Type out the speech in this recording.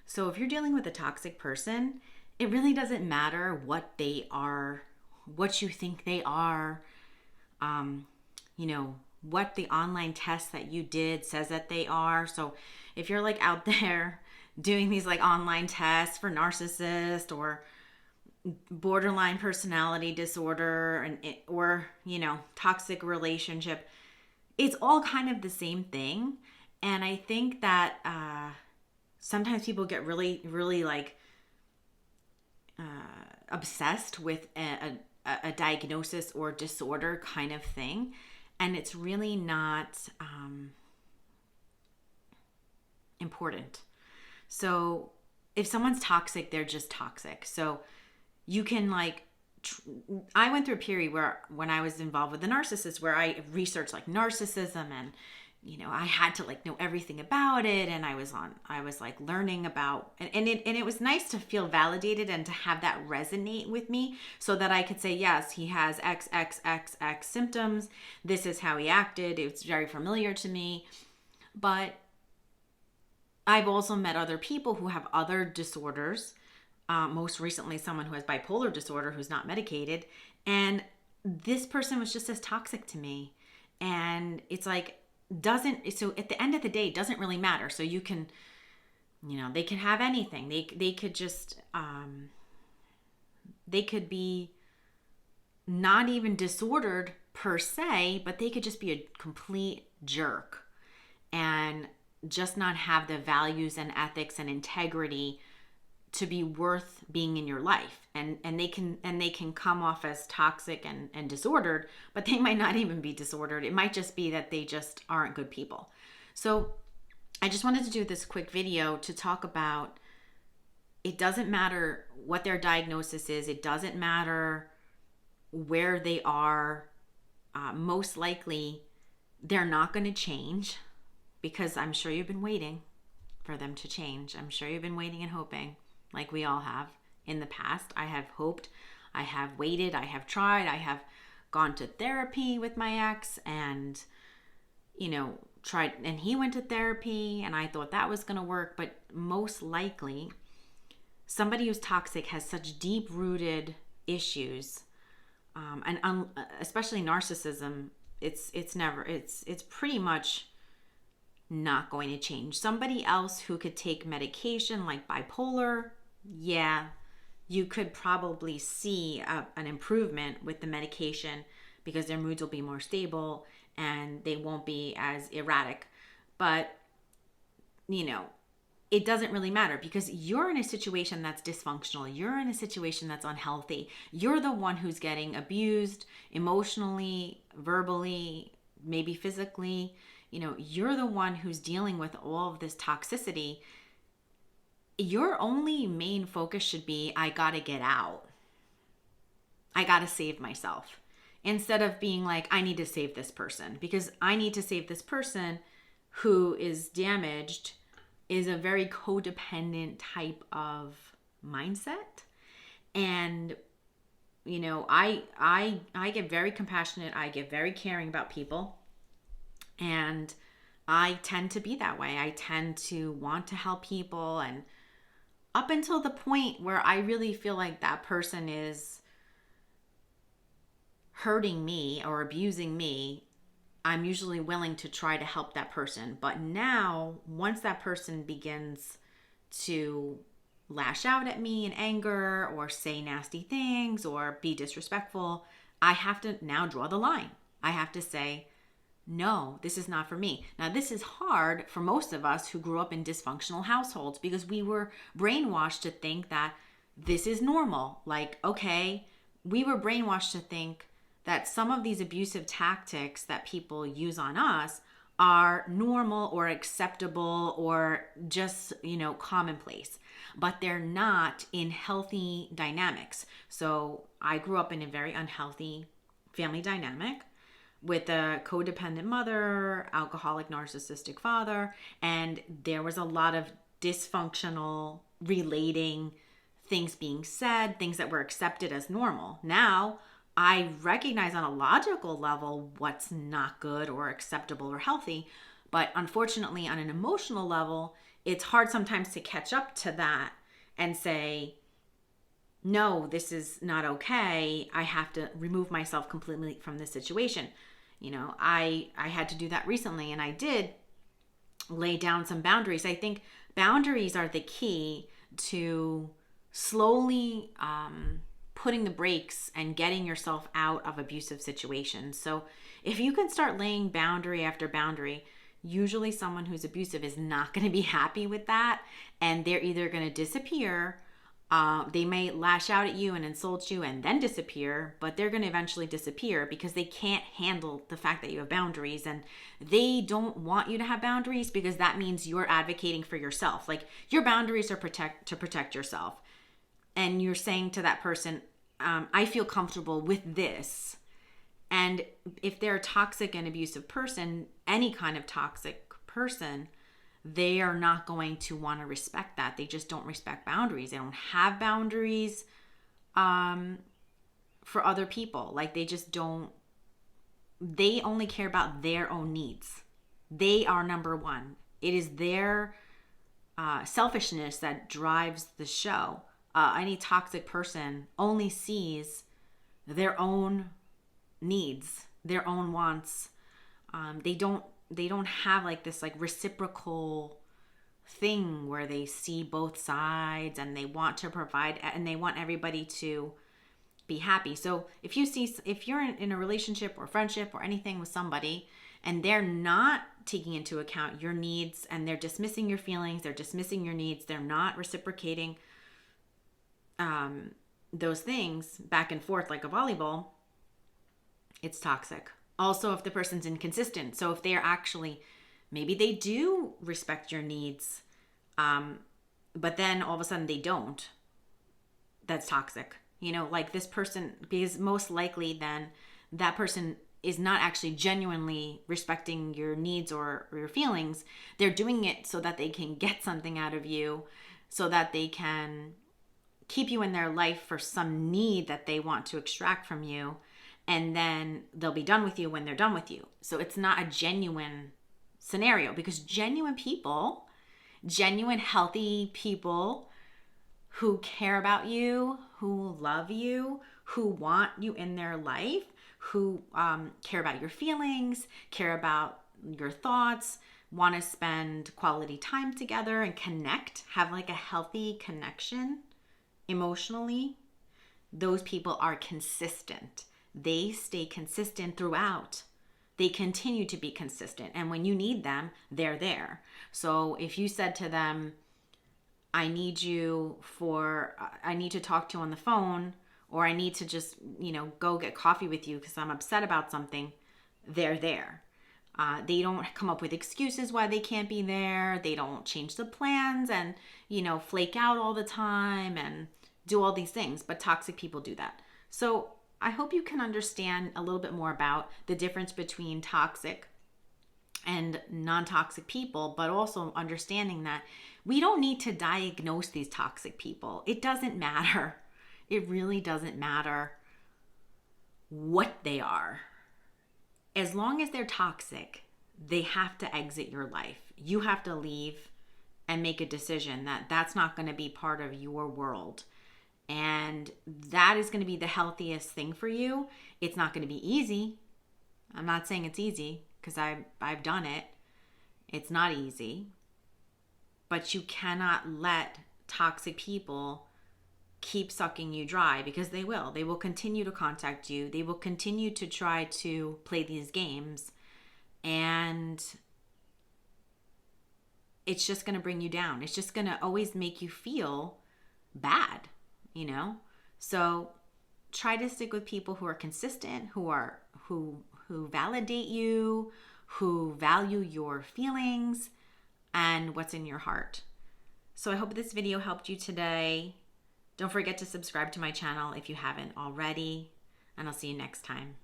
So if you're dealing with a toxic person, it really doesn't matter what they are, what you think they are, um, what the online test that you did says that they are. So if you're like out there doing these like online tests for narcissist or borderline personality disorder or toxic relationship, it's all kind of the same thing. And I think that sometimes people get really really like obsessed with a diagnosis or disorder kind of thing, and it's really not important. So if someone's toxic, they're just toxic. So you can like I went through a period where when I was involved with the narcissist where I researched like narcissism, and I had to like know everything about it, and I was like learning about, and it was nice to feel validated and to have that resonate with me so that I could say, yes, he has XXXX symptoms. This is how he acted. It's very familiar to me. But I've also met other people who have other disorders. Most recently, someone who has bipolar disorder who's not medicated. And this person was just as toxic to me. And it's like, so at the end of the day, it doesn't really matter. So you can, they can have anything. They could just, they could be not even disordered per se, but they could just be a complete jerk and just not have the values and ethics and integrity to be worth being in your life. And they can come off as toxic and disordered, but they might not even be disordered. It might just be that they just aren't good people. So I just wanted to do this quick video to talk about, it doesn't matter what their diagnosis is. It doesn't matter where they are. Most likely they're not going to change, because I'm sure you've been waiting for them to change. I'm sure you've been waiting and hoping, like we all have in the past. I have hoped, I have waited, I have tried, I have gone to therapy with my ex and, tried, and he went to therapy and I thought that was going to work. But most likely, somebody who's toxic has such deep rooted issues, especially narcissism. It's pretty much not going to change. Somebody else who could take medication like bipolar, yeah, you could probably see an improvement with the medication because their moods will be more stable and they won't be as erratic. But, it doesn't really matter because you're in a situation that's dysfunctional. You're in a situation that's unhealthy. You're the one who's getting abused emotionally, verbally, maybe physically. You're the one who's dealing with all of this toxicity. Your only main focus should be, I gotta get out. I gotta save myself. Instead of being like, I need to save this person, because I need to save this person who is damaged is a very codependent type of mindset. And I get very compassionate. I get very caring about people. And I tend to be that way. I tend to want to help people. And up until the point where I really feel like that person is hurting me or abusing me, I'm usually willing to try to help that person. But now, once that person begins to lash out at me in anger or say nasty things or be disrespectful, I have to now draw the line. I have to say, no, this is not for me. Now, this is hard for most of us who grew up in dysfunctional households because we were brainwashed to think that this is normal. Like, okay, we were brainwashed to think that some of these abusive tactics that people use on us are normal or acceptable or just, commonplace, but they're not in healthy dynamics. So I grew up in a very unhealthy family dynamic with a codependent mother, alcoholic, narcissistic father, and there was a lot of dysfunctional relating things being said, things that were accepted as normal. Now, I recognize on a logical level what's not good or acceptable or healthy, but unfortunately on an emotional level, it's hard sometimes to catch up to that and say, no, this is not okay. I have to remove myself completely from this situation. You know, I had to do that recently, and I did lay down some boundaries. I think boundaries are the key to slowly putting the brakes and getting yourself out of abusive situations. So if you can start laying boundary after boundary, usually someone who's abusive is not going to be happy with that, and they're either going to disappear. They may lash out at you and insult you and then disappear, but they're going to eventually disappear because they can't handle the fact that you have boundaries, and they don't want you to have boundaries because that means you're advocating for yourself. Like, your boundaries are to protect yourself. And you're saying to that person, I feel comfortable with this. And if they're a toxic and abusive person, any kind of toxic person, they are not going to want to respect that. They just don't respect boundaries. They don't have boundaries for other people. Like, they just don't, they only care about their own needs. They are number one. It is their selfishness that drives the show. Any toxic person only sees their own needs, their own wants. They don't have like this like reciprocal thing where they see both sides and they want to provide and they want everybody to be happy. So if you're in a relationship or friendship or anything with somebody and they're not taking into account your needs and they're dismissing your feelings, they're dismissing your needs, they're not reciprocating those things back and forth like a volleyball, it's toxic. Also, if the person's inconsistent. So if they are actually, maybe they do respect your needs, but then all of a sudden they don't, that's toxic. You know, like this person, because most likely then that person is not actually genuinely respecting your needs or your feelings. They're doing it so that they can get something out of you, so that they can keep you in their life for some need that they want to extract from you. And then they'll be done with you when they're done with you. So it's not a genuine scenario, because genuine people, genuine healthy people who care about you, who love you, who want you in their life, who care about your feelings, care about your thoughts, want to spend quality time together and connect, have like a healthy connection emotionally, those people are consistent. They stay consistent throughout. They continue to be consistent. And when you need them, they're there. So if you said to them, I need to talk to you on the phone, or I need to just, go get coffee with you because I'm upset about something, they're there. They don't come up with excuses why they can't be there. They don't change the plans and, flake out all the time and do all these things. But toxic people do that. So I hope you can understand a little bit more about the difference between toxic and non-toxic people, but also understanding that we don't need to diagnose these toxic people. It doesn't matter. It really doesn't matter what they are. As long as they're toxic, they have to exit your life. You have to leave and make a decision that that's not going to be part of your world. And that is going to be the healthiest thing for you. It's not going to be easy. I'm not saying it's easy, because I've done it. It's not easy. But you cannot let toxic people keep sucking you dry, because they will. They will continue to contact you. They will continue to try to play these games. And it's just going to bring you down. It's just going to always make you feel bad, So try to stick with people who are consistent, who validate you, who value your feelings and what's in your heart. So I hope this video helped you today. Don't forget to subscribe to my channel if you haven't already, and I'll see you next time.